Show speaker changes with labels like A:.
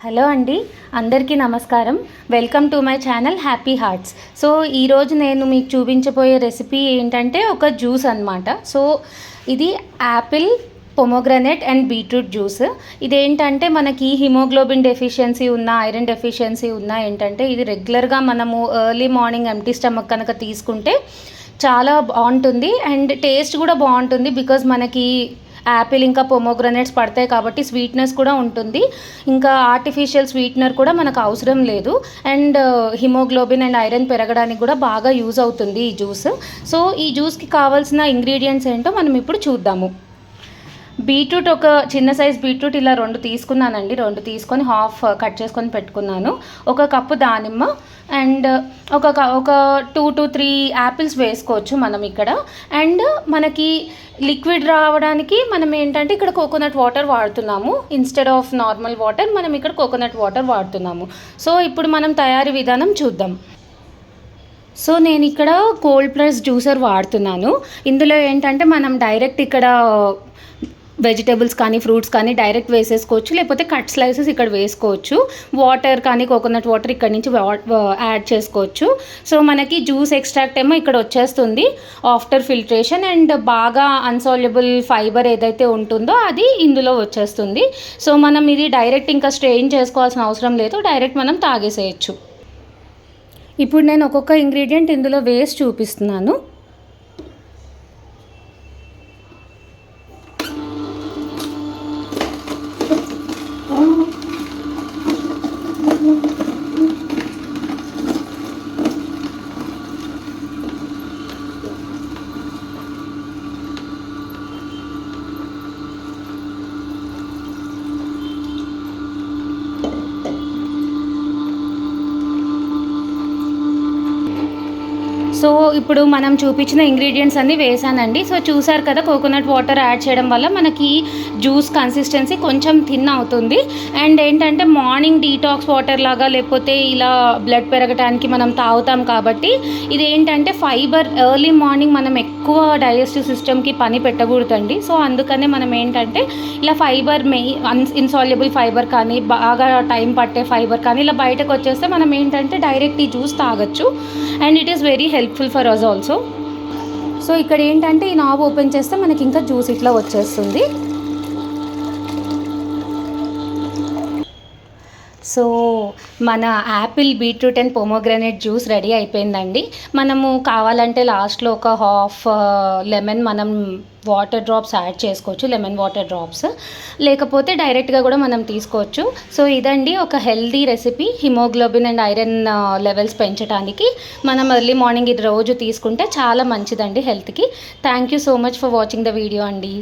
A: Hello అండి, అందరికీ నమస్కారం. Welcome to my channel happy hearts. So ఈరోజు నేను మీకు చూపించబోయే రెసిపీ ఏంటంటే ఒక జ్యూస్ అన్నమాట. సో ఇది Apple, pomegranate and beetroot juice. ఇదేంటంటే మనకి హిమోగ్లోబిన్ డెఫిషియన్సీ ఉన్న, ఐరన్ డెఫిషియన్సీ ఉన్న ఏంటంటే ఇది రెగ్యులర్గా మనము ఎర్లీ మార్నింగ్ ఎంప్టీ స్టమక్ కనుక తీసుకుంటే చాలా బాగుంటుంది అండ్ టేస్ట్ కూడా బాగుంటుంది. బికాజ్ మనకి యాపిల్ ఇంకా పొమోగ్రనేట్స్ పడతాయి కాబట్టి స్వీట్నెస్ కూడా ఉంటుంది. ఇంకా ఆర్టిఫిషియల్ స్వీట్నర్ కూడా మనకు అవసరం లేదు. అండ్ హిమోగ్లోబిన్ అండ్ ఐరన్ పెరగడానికి కూడా బాగా యూజ్ అవుతుంది ఈ జ్యూస్. సో ఈ జ్యూస్కి కావాల్సిన ఇంగ్రీడియంట్స్ ఏంటో మనం ఇప్పుడు చూద్దాము. బీట్రూట్, ఒక చిన్న సైజ్ బీట్రూట్ ఇలా 2 తీసుకున్నానండి. 2 తీసుకొని హాఫ్ కట్ చేసుకొని పెట్టుకున్నాను. 1 కప్పు దానిమ్మ అండ్ ఒక 2 to 3 యాపిల్స్ వేసుకోవచ్చు మనం ఇక్కడ. అండ్ మనకి లిక్విడ్ రావడానికి మనం ఏంటంటే ఇక్కడ కోకోనట్ వాటర్ వాడుతున్నాము. ఇన్స్టెడ్ ఆఫ్ నార్మల్ వాటర్ మనం ఇక్కడ కోకోనట్ వాటర్ వాడుతున్నాము. సో ఇప్పుడు మనం తయారీ విధానం చూద్దాం. సో నేను ఇక్కడ కోల్డ్ ప్రెస్ జ్యూసర్ వాడుతున్నాను. ఇందులో ఏంటంటే మనం డైరెక్ట్ ఇక్కడ వెజిటేబుల్స్ కానీ ఫ్రూట్స్ కానీ డైరెక్ట్ వేసేసుకోవచ్చు, లేకపోతే కట్ స్లైసెస్ ఇక్కడ వేసుకోవచ్చు. వాటర్ కానీ కోకోనట్ వాటర్ ఇక్కడ నుంచి యాడ్ చేసుకోవచ్చు. సో మనకి జ్యూస్ ఎక్స్ట్రాక్ట్ ఏమో ఇక్కడ వచ్చేస్తుంది ఆఫ్టర్ ఫిల్ట్రేషన్. అండ్ బాగా అన్సాల్యుబుల్ ఫైబర్ ఏదైతే ఉంటుందో అది ఇందులో వచ్చేస్తుంది. సో మనం ఇది డైరెక్ట్ ఇంకా స్ట్రెయిన్ చేసుకోవాల్సిన అవసరం లేదు, డైరెక్ట్ మనం తాగేసేయచ్చు. ఇప్పుడు నేను ఒక్కొక్క ఇంగ్రీడియంట్ ఇందులో వేసి చూపిస్తున్నాను. సో ఇప్పుడు మనం చూపించిన ఇంగ్రీడియంట్స్ అన్నీ వేసానండి. సో చూసారు కదా, కోకోనట్ వాటర్ యాడ్ చేయడం వల్ల మనకి జ్యూస్ కన్సిస్టెన్సీ కొంచెం థిన్ అవుతుంది. అండ్ ఏంటంటే మార్నింగ్ డీటాక్స్ వాటర్ లాగా, లేకపోతే ఇలా బ్లడ్ పెరగడానికి మనం తాగుతాం కాబట్టి ఇది ఏంటంటే ఫైబర్ ఎర్లీ మార్నింగ్ మనం ఎక్కువ డైజెస్టివ్ సిస్టమ్కి పని పెట్టకూడదండి. సో అందుకనే మనం ఏంటంటే ఇలా ఫైబర్ ఇన్సాల్యుబుల్ ఫైబర్ కానీ, బాగా టైం పట్టే ఫైబర్ కానీ ఇలా బయటకు వచ్చేస్తే మనం ఏంటంటే డైరెక్ట్ ఈ జ్యూస్ తాగొచ్చు. And it is very helpful for us also. So ఇక్కడ ఏంటంటే ఈ నాబ్ ఓపెన్ చేస్తే మనకి ఇంకా జ్యూస్ ఇట్లా వచ్చేస్తుంది. సో మన Apple, beetroot and pomegranate juice ready అయిపోయిందండి. మనము కావాలంటే లాస్ట్లో ఒక హాఫ్ లెమన్ మనం వాటర్ డ్రాప్స్ యాడ్ చేసుకోవచ్చు, లెమన్ వాటర్ డ్రాప్స్, లేకపోతే డైరెక్ట్గా కూడా మనం తీసుకోవచ్చు. సో ఇదండి ఒక healthy recipe. Haemoglobin and iron levels పెంచడానికి మనం ఎర్లీ మార్నింగ్ ఇది రోజు తీసుకుంటే చాలా మంచిదండి హెల్త్కి. Thank you so much for watching the video అండి.